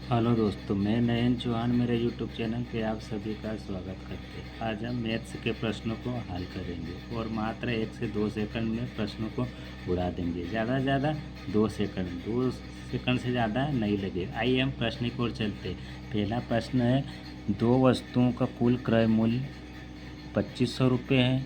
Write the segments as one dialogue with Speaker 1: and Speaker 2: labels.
Speaker 1: Hello दोस्तों, मैं नयन चौहान मेरे यूट्यूब चैनल पे आप सभी का स्वागत करते हैं। आज हम मैथ्स के प्रश्नों को हल करेंगे और मात्र 1 से 2 सेकंड में प्रश्नों को उड़ा देंगे। ज़्यादा से ज़्यादा 2 सेकंड से ज़्यादा नहीं लगे। आइए हम प्रश्न की ओर चलते हैं। पहला प्रश्न है, दो वस्तुओं का कुल क्रय मूल्य 2500 रुपये है।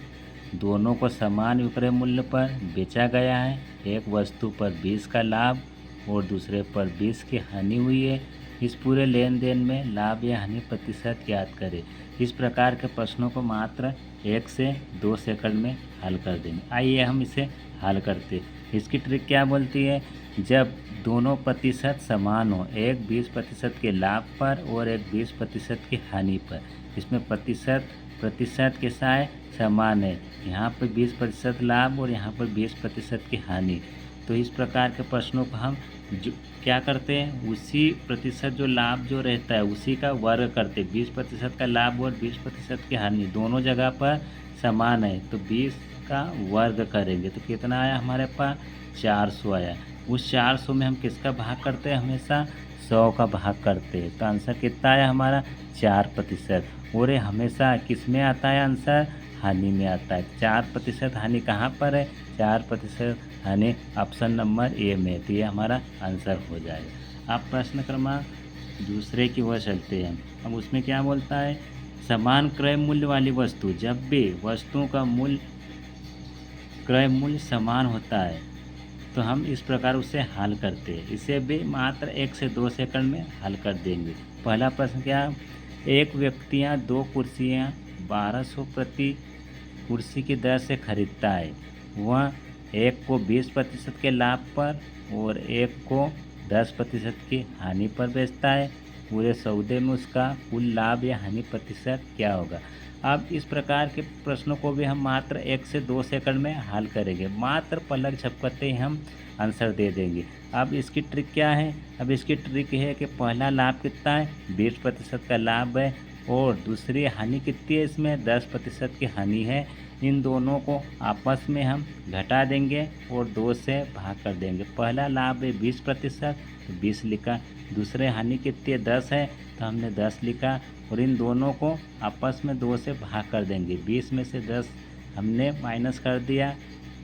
Speaker 1: दोनों को समान विक्रय मूल्य पर बेचा गया है। एक वस्तु पर 20 का लाभ और दूसरे पर 20 की हानि हुई है। इस पूरे लेन देन में लाभ या हानि प्रतिशत ज्ञात करें। इस प्रकार के प्रश्नों को मात्र 1 से 2 सेकंड में हल कर देंगे। आइए हम इसे हल करते हैं। इसकी ट्रिक क्या बोलती है, जब दोनों प्रतिशत समान हो, एक 20% के लाभ पर और एक 20% की हानि पर। इसमें प्रतिशत के साथ समान है। यहाँ पर 20% लाभ और यहाँ पर 20% की हानि। तो इस प्रकार के प्रश्नों को हम क्या करते हैं, उसी प्रतिशत जो लाभ जो रहता है उसी का वर्ग करते हैं। 20% का लाभ और 20% की हानि दोनों जगह पर समान है, तो 20 का वर्ग करेंगे तो कितना आया हमारे पास, 400 आया। उस 400 में हम किसका भाग करते हैं, हमेशा 100 का भाग करते हैं। तो आंसर कितना आया हमारा, 4%। और ये हमेशा किस में आता है आंसर, हानि में आता है। 4% हानि कहाँ पर है, 4% हानि ऑप्शन नंबर ए में। तो ये हमारा आंसर हो जाएगा। अब प्रश्न क्रमांक दूसरे की ओर चलते हैं। अब उसमें क्या बोलता है, समान क्रय मूल्य वाली वस्तु, जब भी वस्तुओं का क्रय मूल्य समान होता है तो हम इस प्रकार उसे हल करते हैं। इसे भी मात्र 1 से 2 सेकंड में हल कर देंगे। पहला प्रश्न क्या, एक व्यक्तियाँ 2 कुर्सियाँ 1200 प्रति कुर्सी की दर से खरीदता है। वह एक को 20% के लाभ पर और एक को 10% की हानि पर बेचता है। पूरे सौदे में उसका कुल लाभ या हानि प्रतिशत क्या होगा। अब इस प्रकार के प्रश्नों को भी हम मात्र 1 से 2 सेकंड में हल करेंगे। मात्र पलक झपकते ही हम आंसर दे देंगे। अब इसकी ट्रिक क्या है, अब इसकी ट्रिक है कि पहला लाभ कितना है, 20% का लाभ है और दूसरी हानि कितनी है, इसमें 10% की हानि है। इन दोनों को आपस में हम घटा देंगे और 2 से भाग कर देंगे। पहला लाभ है 20%, तो 20 लिखा। दूसरे हानि कितनी है, 10 है, तो हमने 10 लिखा। और इन दोनों को आपस में 2 से भाग कर देंगे। 20 में से 10 हमने माइनस कर दिया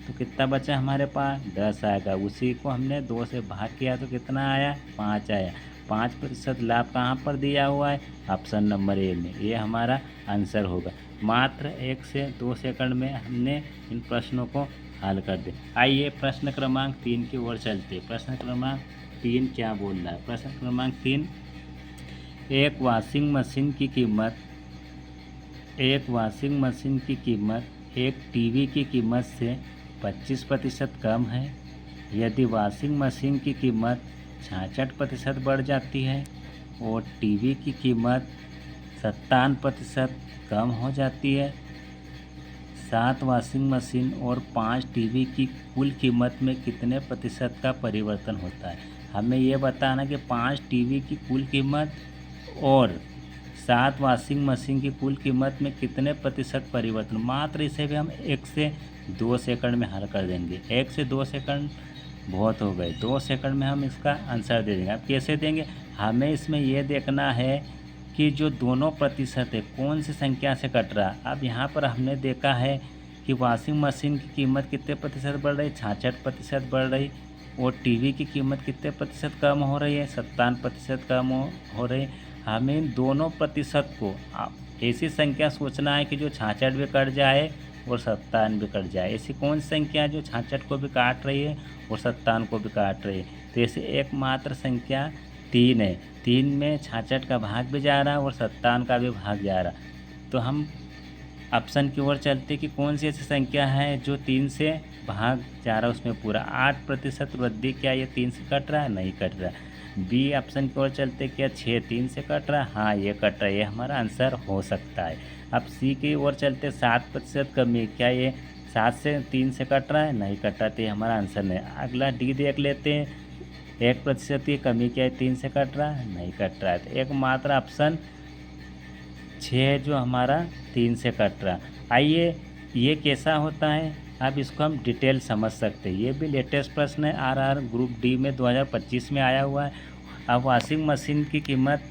Speaker 1: तो कितना बचा हमारे पास, 10 आएगा। उसी को हमने 2 से भाग किया तो कितना आया, 5 आया। 5% लाभ कहाँ पर दिया हुआ है, ऑप्शन नंबर ए में। ये हमारा आंसर होगा। मात्र 1 से 2 सेकंड में हमने इन प्रश्नों को हल कर दिया। आइए प्रश्न क्रमांक 3 की ओर चलते। प्रश्न क्रमांक 3 क्या बोल रहा है, प्रश्न क्रमांक 3, एक वाशिंग मशीन की कीमत एक टीवी की कीमत से 25% कम है। यदि वाशिंग मशीन की कीमत 66% बढ़ जाती है और टीवी की कीमत 57% कम हो जाती है, 7 वाशिंग मशीन और 5 टीवी की कुल कीमत में कितने प्रतिशत का परिवर्तन होता है। हमें ये बताना कि 5 टीवी की कुल कीमत और 7 वाशिंग मशीन की कुल कीमत में कितने प्रतिशत परिवर्तन। मात्र इसे भी हम 1 से 2 सेकंड में हल कर देंगे। 1 से 2 सेकंड बहुत हो गए, 2 सेकंड में हम इसका आंसर दे देंगे। अब कैसे देंगे, हमें इसमें यह देखना है कि जो दोनों प्रतिशत है कौन सी संख्या से कट रहा है। अब यहाँ पर हमने देखा है कि वॉशिंग मशीन की कीमत कितने प्रतिशत बढ़ रही, 66% बढ़ रही। और टीवी की कीमत कितने प्रतिशत कम हो रही है, 57% कम हो रही। हमें इन दोनों प्रतिशत को ऐसी संख्या सोचना है कि जो 66 भी कट जाए और 57 भी कट जाए। ऐसी कौन सी संख्या है जो 66 को भी काट रही है और 57 को भी काट रही है। तो ऐसे एकमात्र संख्या 3 है। 3 में 66 का भाग भी जा रहा है और 57 का भी भाग जा रहा। तो हम ऑप्शन की ओर चलते कि कौन सी ऐसी संख्या है जो 3 से भाग जा रहा है उसमें पूरा। 8% वृद्धि, क्या ये 3 से कट रहा है, नहीं कट रहा। बी ऑप्शन की ओर चलते, क्या 6 3 से कट रहा है, हाँ ये कट रहा है, ये हमारा आंसर हो सकता है। अब सी की ओर चलते, 7% कमी, क्या ये 7 से 3 से कट रहा है, नहीं कट रहा, तो ये हमारा आंसर नहीं। अगला डी देख लेते हैं, 1% की कमी, क्या है 3 से कट रहा है, नहीं कट रहा है। तो एकमात्र ऑप्शन 6 जो हमारा 3 से कट रहा। आइए ये कैसा होता है, अब इसको हम डिटेल समझ सकते हैं। ये भी लेटेस्ट प्रश्न है, आरआर ग्रुप डी में 2025 में आया हुआ है। अब वॉशिंग मशीन की कीमत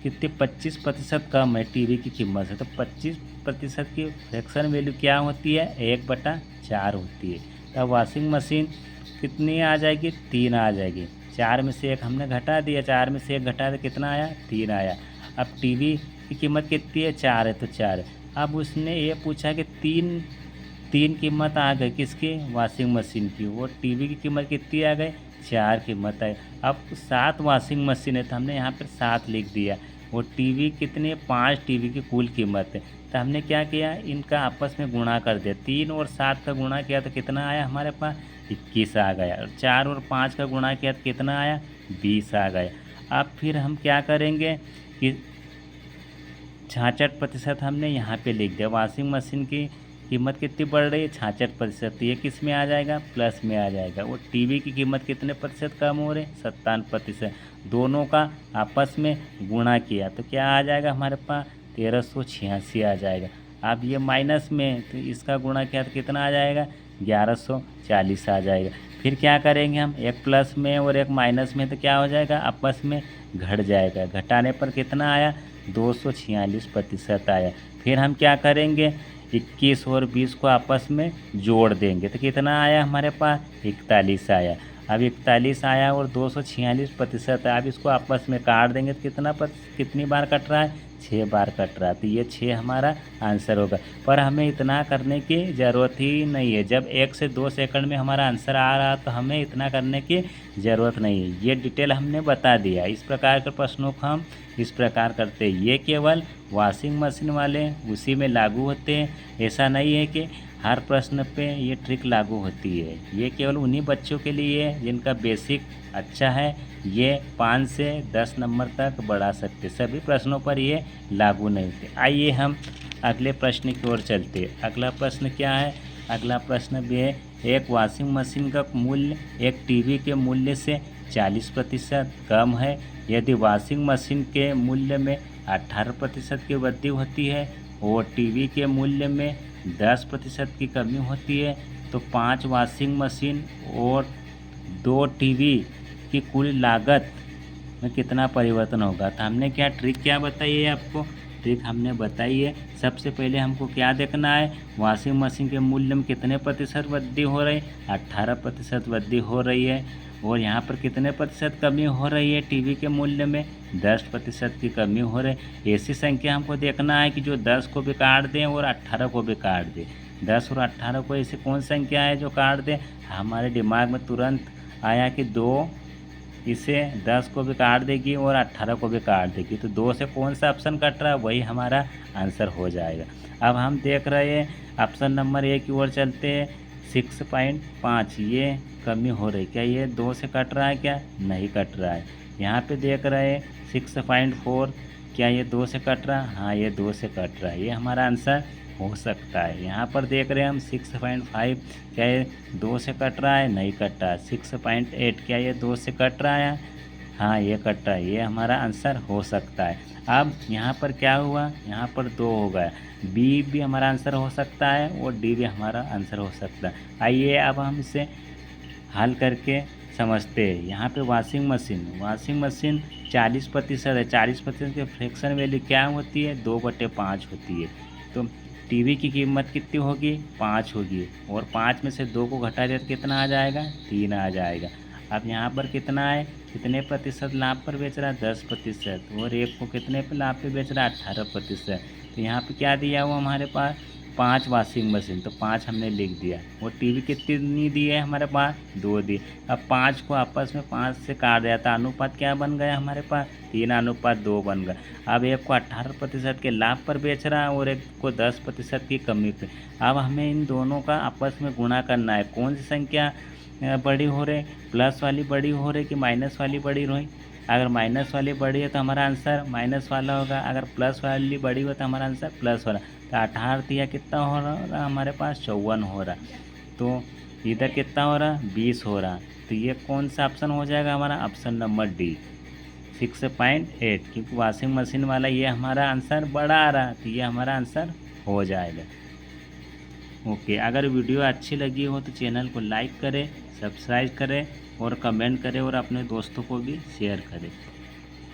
Speaker 1: कितनी 25% कम है टीवी की कीमत से, तो 25% की फ्रैक्शन वैल्यू क्या होती है, 1/4 होती है। तब वॉशिंग मशीन कितनी आ जाएगी, 3 आ जाएगी। 4 में से 1 हमने घटा दिया, 4 में से 1 घटा दिया, कितना आया, 3 आया। अब टीवी की कीमत कितनी है, 4 है, तो 4 है। अब उसने ये पूछा कि तीन कीमत आ गई किसकी, वॉशिंग मशीन की, वो टीवी की कीमत कितनी आ गई, 4 कीमत है। अब 7 वॉशिंग मशीन है तो हमने यहाँ पर 7 लिख दिया। वो टीवी कितने, 5 टीवी की कुल कीमत है। तो हमने क्या किया, इनका आपस में गुणा कर दिया। 3 और 7 का गुणा किया तो कितना आया हमारे पास, 21 आ गया। और 4 और 5 का गुणा किया तो कितना आया, 20 आ गया। अब फिर हम क्या करेंगे कि 66% हमने यहाँ पे लिख दिया। वॉशिंग मशीन की कीमत कितनी बढ़ रही है, 66%। ये किस में आ जाएगा, प्लस में आ जाएगा। और टीवी की कीमत कितने प्रतिशत कम हो रहे, 57%। दोनों का आपस में गुणा किया तो क्या आ जाएगा हमारे पास, 1386 आ जाएगा। अब ये माइनस में, तो इसका गुणा किया तो कितना आ जाएगा, 1140 आ जाएगा। फिर क्या करेंगे हम, एक प्लस में और एक माइनस में, तो क्या हो जाएगा, आपस में घट जाएगा। घटाने पर कितना आया, 246% आया। फिर हम क्या करेंगे, 21 और 20 को आपस में जोड़ देंगे तो कितना आया हमारे पास, 41 आया। अब 41 आया और 246% है। अब इसको आपस में काट देंगे तो कितनी बार कट रहा है, 6 बार कट रहा है। तो ये 6 हमारा आंसर होगा। पर हमें इतना करने की ज़रूरत ही नहीं है। जब 1 से 2 सेकंड में हमारा आंसर आ रहा तो हमें इतना करने की ज़रूरत नहीं है। ये डिटेल हमने बता दिया। इस प्रकार के प्रश्नों को हम इस प्रकार करते हैं। ये केवल वॉशिंग मशीन वाले उसी में लागू होते हैं। ऐसा नहीं है कि हर प्रश्न पे ये ट्रिक लागू होती है। ये केवल उन्हीं बच्चों के लिए है जिनका बेसिक अच्छा है। ये 5 से 10 नंबर तक बढ़ा सकते, सभी प्रश्नों पर ये लागू नहीं होते। आइए हम अगले प्रश्न की ओर चलते हैं। अगला प्रश्न क्या है, अगला प्रश्न भी है, एक वॉशिंग मशीन का मूल्य एक टीवी के मूल्य से 40% कम है। यदि वॉशिंग मशीन के मूल्य में 18% की वृद्धि होती है और टीवी के मूल्य में 10% की कमी होती है, तो 5 वॉशिंग मशीन और 2 टीवी की कुल लागत में कितना परिवर्तन होगा। तो हमने क्या ट्रिक क्या बताई है आपको, ट्रिक हमने बताई है। सबसे पहले हमको क्या देखना है, वॉशिंग मशीन के मूल्य में कितने प्रतिशत वृद्धि हो रही है, 18% वृद्धि हो रही है। और यहाँ पर कितने प्रतिशत कमी हो रही है, टीवी के मूल्य में 10% की कमी हो रही है। ऐसी संख्या हमको देखना है कि जो 10 को भी काट दें और 18 को भी काट दें। 10 और 18 को ऐसी कौन संख्या है जो काट दें, हमारे दिमाग में तुरंत आया कि 2 इसे 10 को भी काट देगी और 18 को भी काट देगी। तो 2 से कौन सा ऑप्शन कट रहा है, वही हमारा आंसर हो जाएगा। अब हम देख रहे हैं ऑप्शन नंबर ए की ओर चलते हैं। 6.5 ये कमी हो रही, क्या ये 2 से कट रहा है, क्या नहीं कट रहा है। यहाँ पे देख रहे हैं 6.4, क्या ये 2 से कट रहा है, हाँ ये 2 से कट रहा है। ये हमारा आंसर हो सकता है। यहाँ पर देख रहे हैं हम 6.5, क्या ये 2 से कट रहा है, नहीं कट रहा है। 6.8, क्या ये 2 से कट रहा है, हाँ ये कट रहा है। ये हमारा आंसर हो सकता है। अब यहाँ पर क्या हुआ, यहाँ पर 2 हो गया। बी भी हमारा आंसर हो सकता है और डी भी हमारा आंसर हो सकता है। आइए अब हम इसे हल करके समझते हैं। यहाँ पे वॉशिंग मशीन 40% है। 40% की फ्रैक्शन वैल्यू क्या होती है, 2/5 होती है। तो टीवी की कीमत कितनी होगी, 5 होगी। और 5 में से 2 को घटा दिया तो कितना आ जाएगा, 3 आ जाएगा। अब यहाँ पर कितना है, कितने प्रतिशत लाभ पर बेच रहा है, 10%। और एक को कितने पे लाभ पे बेच रहा है, 18%। तो यहाँ पे क्या दिया हुआ हमारे पास, 5 वॉशिंग मशीन, तो 5 हमने लिख दिया। और टीवी कितनी दी है हमारे पास, 2 दी। अब 5 को आपस में 5 से काट दिया, तो अनुपात क्या बन गया हमारे पास, 3:2 बन गया। अब एक को 18% के लाभ पर बेच रहा है और एक को 10% की कमी पे। अब हमें इन दोनों का आपस में गुणा करना है। कौन सी संख्या बड़ी हो रही, प्लस वाली बड़ी हो रही कि माइनस वाली बड़ी रही। अगर माइनस वाली बड़ी है तो हमारा आंसर माइनस वाला होगा, अगर प्लस वाली बड़ी हो तो हमारा आंसर प्लस वाला। तो 18 या कितना हो रहा हमारे पास, 54 हो रहा। तो इधर कितना हो रहा, 20 हो रहा। तो ये कौन सा ऑप्शन हो जाएगा हमारा, ऑप्शन नंबर डी, 6.8। क्योंकि वॉशिंग मशीन वाला ये हमारा आंसर बड़ा आ रहा, तो ये हमारा आंसर हो जाएगा। ओके, अगर वीडियो अच्छी लगी हो तो चैनल को लाइक करें, सब्सक्राइब करें और कमेंट करें और अपने दोस्तों को भी शेयर करें।